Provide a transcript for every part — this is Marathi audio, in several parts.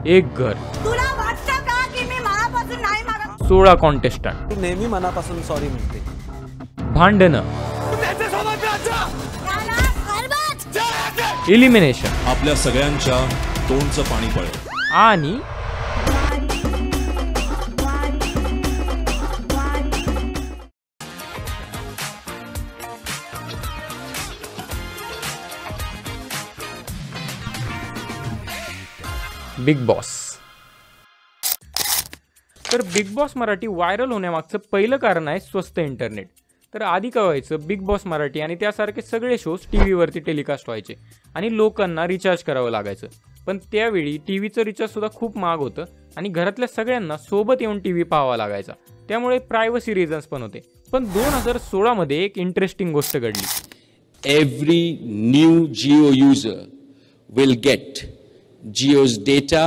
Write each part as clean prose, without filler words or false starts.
एक घर, तुला वाटतं का की मी मनापासून नाही मागत? 16 कॉन्टेस्टंट, ती नेहमी मनापासून सॉरी म्हणते. भांडणं, एलिमिनेशन आपल्या सगळ्यांच्या तोंडचं पाणी पळेल आणि बिग बॉस. तर बिग बॉस मराठी व्हायरल होण्यामागचं पहिलं कारण आहे स्वस्त इंटरनेट. तर आधी काय व्हायचं, बिग बॉस मराठी आणि त्यासारखे सगळे शोज टी व्हीवरती टेलिकास्ट व्हायचे आणि लोकांना रिचार्ज करावं लागायचं. पण त्यावेळी टी व्हीचं रिचार्जसुद्धा खूप महाग होतं आणि घरातल्या सगळ्यांना सोबत येऊन टी व्ही पाहावा लागायचा. त्यामुळे प्रायव्हसी रिझन्स पण होते. पण 2016मध्ये एक इंटरेस्टिंग गोष्ट घडली. Every new Jio user will get Jio's data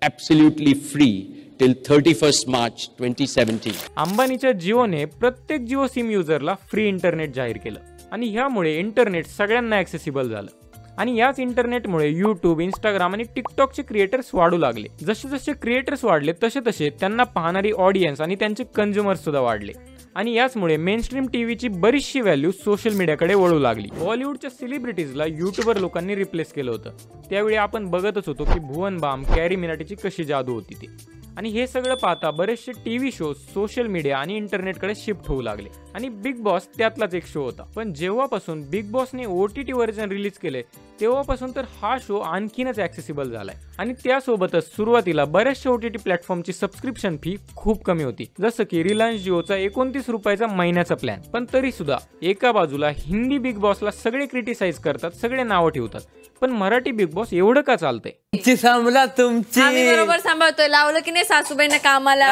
absolutely free till 31st March 2017. अंबानीच्या जिओने प्रत्येक जिओ सिम युजरला फ्री इंटरनेट जाहीर केलं आणि ह्यामुळे इंटरनेट सगळ्यांना ॲक्सेसिबल झालं. आणि याच इंटरनेटमुळे यूट्यूब, इंस्टाग्राम आणि टिकटॉकचे क्रिएटर्स वाढू लागले. जसे जसे क्रिएटर्स वाढले तसे तसे त्यांना पाहणारी ऑडियन्स आणि त्यांचे कन्झ्युमर्स सुद्धा वाढले. आणि याचमुळे मेनस्ट्रीम टीव्हीची बरीचशी व्हॅल्यू सोशल मीडियाकडे वळू लागली. बॉलिवूडच्या सेलिब्रिटीजला युट्यूबर लोकांनी रिप्लेस केलं होतं. त्यावेळी आपण बघतच होतो की भुवन बाम, कॅरी मिनाटीची कशी जादू होती ती. आणि हे सगळं पाहता बरेचसे टीव्ही शोज सोशल मीडिया आणि इंटरनेटकडे शिफ्ट होऊ लागले. आणि बिग बॉस त्यातलाच एक शो होता. पण जेव्हापासून बिग बॉसने OTT व्हर्जन रिलीज केले तेव्हापासून तर हा शो आणखीनच ॲक्सेसिबल झालाय. आणि त्यासोबतच सुरुवातीला बऱ्याचशा OTT प्लॅटफॉर्मची सबस्क्रिप्शन फी खूप कमी होती, जसं की रिलायन्स जिओचा 29 रुपयाचा महिन्याचा प्लॅन. पण तरी सुद्धा एका बाजूला हिंदी बिग बॉसला सगळे क्रिटिसाइज करतात, सगळे नावं ठेवतात, पण मराठी बिग बॉस एवढं का चालतंय? तुमची आम्ही बरोबर सांभाळतोय. लावलं की नाही सासूबाईंना कामाला?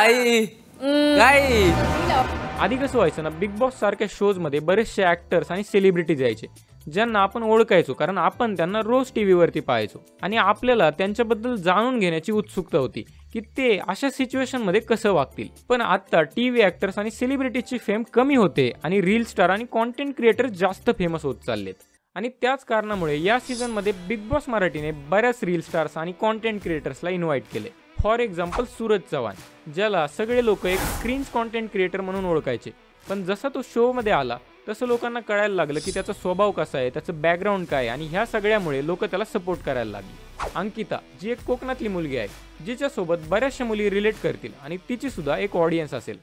आधी कसं व्हायचं ना, बिग बॉस सारख्या शोज मध्ये बरेचसे ऍक्टर्स आणि सेलिब्रिटीज यायचे ज्यांना आपण ओळखायचो, कारण आपण त्यांना रोज टीव्हीवरती पाहायचो आणि आपल्याला त्यांच्याबद्दल जाणून घेण्याची उत्सुकता होती की ते अशा सिच्युएशन मध्ये कसं वागतील. पण आता टीव्ही ऍक्टर्स आणि सेलिब्रिटीजची फेम कमी होते आणि रील स्टार आणि कॉन्टेंट क्रिएटर जास्त फेमस होत चाललेत. आणि त्याच कारणामुळे या सीझनमध्ये बिग बॉस मराठीने बऱ्याच रील स्टार्स आणि कॉन्टेंट क्रिएटर्सला इन्व्हाइट केले. फॉर एक्झाम्पल सूरज चव्हाण, ज्याला सगळे लोक एक क्रिंज कॉन्टेंट क्रिएटर म्हणून ओळखायचे. पण जसा तो शोमध्ये आला तसं लोकांना कळायला लागलं की त्याचा स्वभाव कसा आहे, त्याचं बॅकग्राऊंड काय, आणि ह्या सगळ्यामुळे लोक त्याला सपोर्ट करायला लागली. अंकिता, जी एक कोकणातली मुलगी आहे, जिच्यासोबत बऱ्याचशा मुली रिलेट करतील आणि तिची सुद्धा एक ऑडियन्स असेल.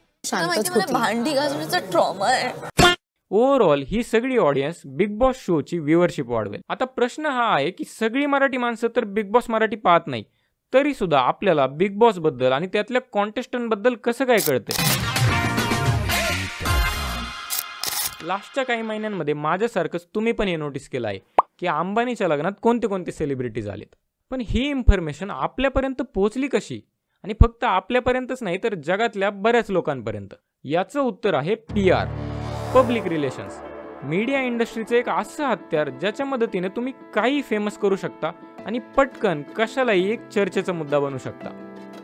भांडी घासण्याचा ट्रॉमा आहे. ओव्हरऑल ही सगळी ऑडियन्स बिग बॉस शोची व्ह्यूअरशिप वाढवेल. आता प्रश्न हा आहे की सगळी मराठी माणसं तर बिग बॉस मराठी पाहत नाही, तरी सुद्धा आपल्याला बिग बॉस बद्दल आणि त्यातल्या कॉन्टेस्टंट बद्दल कसं काय कळतंय? लास्टच्या काही महिन्यांमध्ये माझ्यासारखंच तुम्ही पण हे नोटीस केलं आहे की अंबानीच्या लग्नात कोणते कोणते सेलिब्रिटीज आलेत. पण ही इन्फॉर्मेशन आपल्यापर्यंत पोहोचली कशी? आणि फक्त आपल्यापर्यंतच नाही तर जगातल्या बऱ्याच लोकांपर्यंत. याचं उत्तर आहे PR, पब्लिक रिलेशन्स. मीडिया इंडस्ट्रीचं एक असं हत्यार ज्याच्या मदतीने तुम्ही काही फेमस करू शकता आणि पटकन कशालाही एक चर्चेचा मुद्दा बनवू शकता.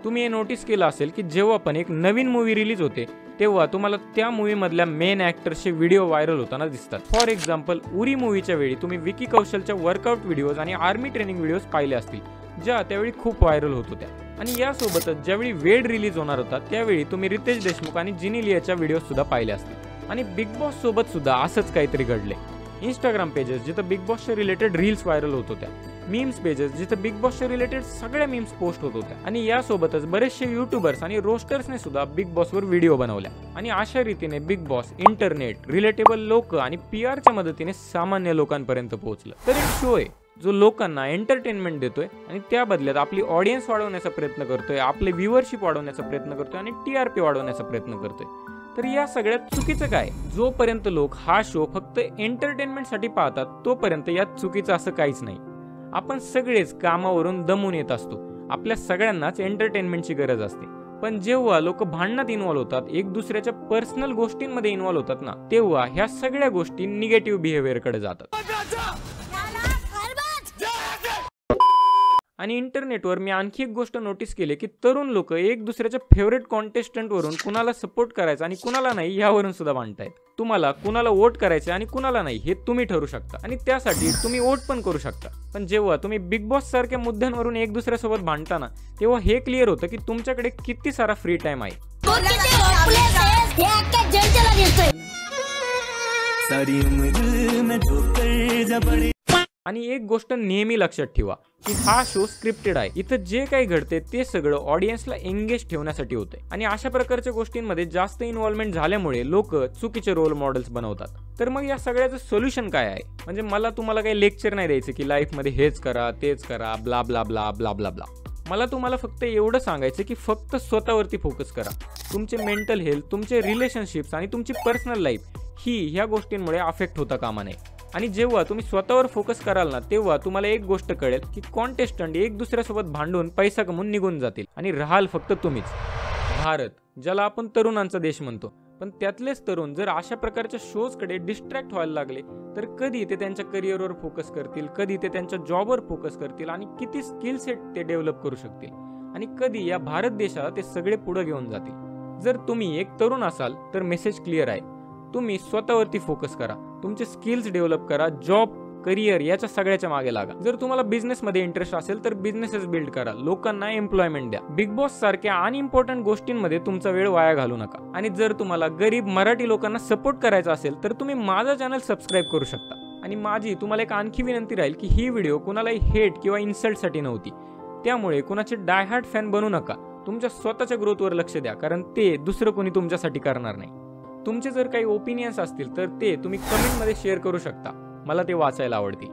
तुम्ही हे नोटीस केलं असेल की जेव्हा पण एक नवीन मूवी रिलीज होते तेव्हा तुम्हाला त्या मूवीमधल्या मेन ॲक्टर्सचे व्हिडिओ व्हायरल होताना दिसतात. फॉर एक्झाम्पल उरी मूवीच्या वेळी तुम्ही विकी कौशलच्या वर्कआउट व्हिडिओज आणि आर्मी ट्रेनिंग व्हिडिओज पाहिले असतील, ज्या त्यावेळी खूप व्हायरल होत होत्या. आणि यासोबतच ज्यावेळी वेड रिलीज होणार होता त्यावेळी तुम्ही रितेश देशमुख आणि जिनी लियाच्या व्हिडिओ सुद्धा पाहिले असतील. आणि बिग बॉस सोबत सुद्धा असंच काहीतरी घडले. इंस्टाग्राम पेजेस जिथं बिग बॉसच्या रिलेटेड रील्स व्हायरल होत होत्या, मीम्स पेजेस जिथं बिग बॉसच्या रिलेटेड सगळ्या मीम्स पोस्ट होत होत्या, आणि यासोबतच बरेचसे युट्यूबर्स आणि रोस्टर्सने सुद्धा बिग बॉसवर व्हिडिओ बनवल्या. आणि अशा रीतीने बिग बॉस इंटरनेट, रिलेटेबल लोक आणि PRच्या मदतीने सामान्य लोकांपर्यंत पोहोचलं. तर एक शो आहे जो लोकांना एंटरटेनमेंट देतोय आणि त्या बदल्यात आपली ऑडियन्स वाढवण्याचा प्रयत्न करतोय, आपले व्ह्यूअरशिप वाढवण्याचा प्रयत्न करतोय आणि TRP वाढवण्याचा प्रयत्न करतोय. तर या सगळ्यात चुकीचं काय? जोपर्यंत लोक हा शो फक्त एंटरटेनमेंटसाठी पाहतात तोपर्यंत यात चुकीचं असं काहीच नाही. आपण सगळेच कामावरून दमून येत असतो, आपल्या सगळ्यांनाच एंटरटेनमेंटची गरज असते. पण जेव्हा लोक भांडणात इन्व्हॉल्व होतात, एक दुसऱ्याच्या पर्सनल गोष्टींमध्ये इन्व्हॉल्व होतात ना, तेव्हा ह्या सगळ्या गोष्टी निगेटिव्ह बिहेवियरकडे जातात. आणि इंटरनेटवर मी आणखी एक गोष्ट नोटीस केली की तरुण लोक एक दुसऱ्याच्या फेवरेट कॉन्टेस्टंटवरून कुणाला सपोर्ट करायचा आणि कुणाला नाही यावरून सुद्धा भांडतायत. तुम्हाला कुणाला वोट करायचे आणि कुणाला नाही हे तुम्ही ठरवू शकता आणि त्यासाठी तुम्ही वोट पण करू शकता. पण जेव्हा तुम्ही बिग बॉस सारख्या मुद्द्यांवरून एक दुसऱ्यासोबत भांडताना तेव्हा हे क्लिअर होतं की तुमच्याकडे किती सारा फ्री टाइम आहे. आणि एक गोष्ट नेहमी लक्षात ठेवा की हा शो स्क्रिप्टेड आहे. इथं जे काही घडते ते सगळं ऑडियन्सला एंगेज ठेवण्यासाठी होते आणि अशा प्रकारच्या गोष्टींमध्ये जास्त इन्व्हॉल्वमेंट झाल्यामुळे लोक चुकीचे रोल मॉडेल्स बनवतात. तर मग या सगळ्याचं सोल्युशन काय आहे? म्हणजे मला तुम्हाला काही लेक्चर नाही द्यायचं की लाईफमध्ये हेच करा तेच करा blah blah blah blah blah blah. मला तुम्हाला फक्त एवढं सांगायचं की फक्त स्वतःवरती फोकस करा. तुमचे मेंटल हेल्थ, तुमचे रिलेशनशिप्स आणि तुमची पर्सनल लाईफ ही ह्या गोष्टींमुळे अफेक्ट होता कामा नये. आणि जेव्हा तुम्ही स्वतःवर फोकस कराल ना तेव्हा तुम्हाला एक गोष्ट कळेल की कॉन्टेस्टंट एक दुसऱ्यासोबत भांडून पैसा कमवून निघून जातील आणि राहाल फक्त तुम्हीच. भारत, ज्याला आपण तरुणांचा देश म्हणतो, पण त्यातलेच तरुण जर अशा प्रकारच्या शोजकडे डिस्ट्रॅक्ट व्हायला लागले तर कधी ते त्यांच्या करिअरवर फोकस करतील, कधी ते त्यांच्या जॉबवर फोकस करतील आणि किती स्किल सेट ते डेव्हलप करू शकतील आणि कधी या भारत देशाला ते सगळे पुढे घेऊन जातील. जर तुम्ही एक तरुण असाल तर मेसेज क्लिअर आहे. तुम्ही स्वतःवरती फोकस करा, तुमचे स्किल्स डेव्हलप करा, जॉब, करिअर याच्या सगळ्याच्या मागे लागा. जर तुम्हाला बिझनेसमध्ये इंटरेस्ट असेल तर बिझनेसेस बिल्ड करा, लोकांना एम्प्लॉयमेंट द्या. बिग बॉस सारख्या अनइम्पॉर्टंट गोष्टींमध्ये तुमचा वेळ वाया घालू नका. आणि जर तुम्हाला गरीब मराठी लोकांना सपोर्ट करायचा असेल तर तुम्ही माझा चॅनल सबस्क्राईब करू शकता. आणि माझी तुम्हाला एक आणखी विनंती राहील की ही व्हिडिओ कुणालाही हेट किंवा इन्सल्टसाठी नव्हती. त्यामुळे कुणाचे डायहार्ट फॅन बनू नका. तुमच्या स्वतःच्या ग्रोथवर लक्ष द्या, कारण ते दुसरं कोणी तुमच्यासाठी करणार नाही. तुमचे जर काही ओपिनियन्स असतील तर ते तुम्ही कमेंटमध्ये शेअर करू शकता. मला ते वाचायला आवडतील.